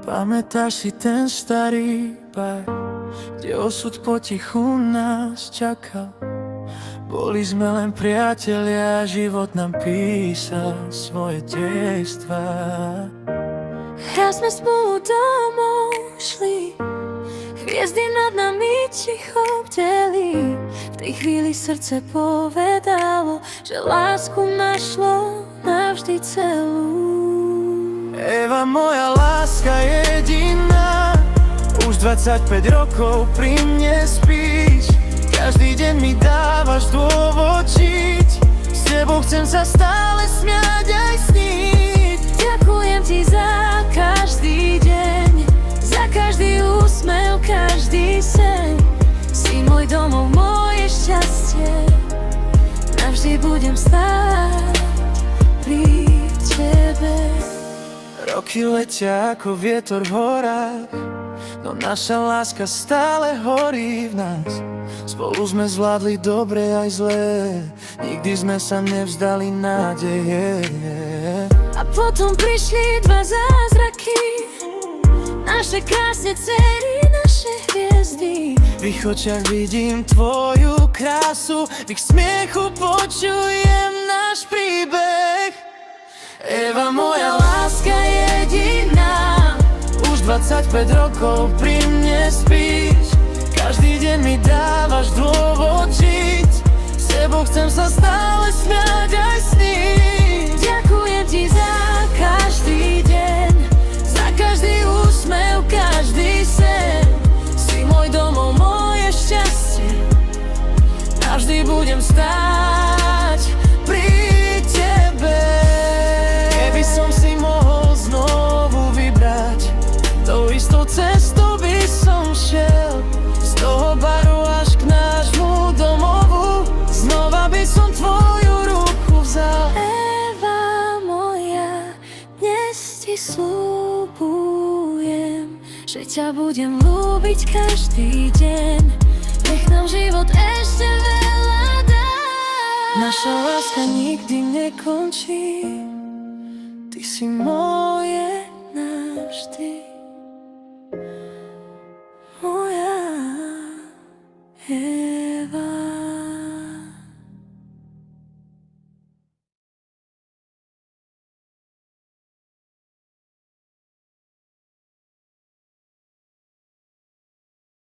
Pamätáš si ten starý bar, kde osud potichu nás čakal? Boli sme len priatelia, život nám písal svoje dejstvá. Raz sme spolu domov šli, hviezdy nad nami ticho bdeli. V tej chvíli srdce povedalo, že lásku našlo navždy celú. Eva, moja láska jediná, už 25 rokov pri mne spíš. Každý deň mi dávaš dôvod žiť, s tebou chcem sa stále smiať aj sniť. Ďakujem ti za každý deň, za každý úsmev, každý sen. Si môj domov, moje šťastie, navždy budem stáť pri tebe. Roky letia ako vietor v horách, no naša láska stále horí v nás. Spolu sme zvládli dobre aj zlé, nikdy sme sa nevzdali nádeje. A potom prišli dva zázraky, naše krásne dcery, naše hviezdy. V ich očiach vidím tvoju krásu, v ich smiechu počujem náš príbeh. Eva, moja láska jediná, už 25 rokov pri mne spíš. Každý deň mi dávaš dôvod žiť, s tebou chcem sa stále smiať aj sniť. Ďakujem ti za každý deň, za každý úsmev, každý sen. Si môj domov, moje šťastie, navždy budem stáť pri tebe. Keby som si mohol znovu vybrať, tou istou cestou by som šiel, z toho baru až k nášmu domovu, znova by som tvoju ruku vzal. Eva moja, dnes ti sľubujem, že ťa budem ľúbiť každý deň, nech nám život ešte veľa dá. Naša láska nikdy nekončí, ty si môj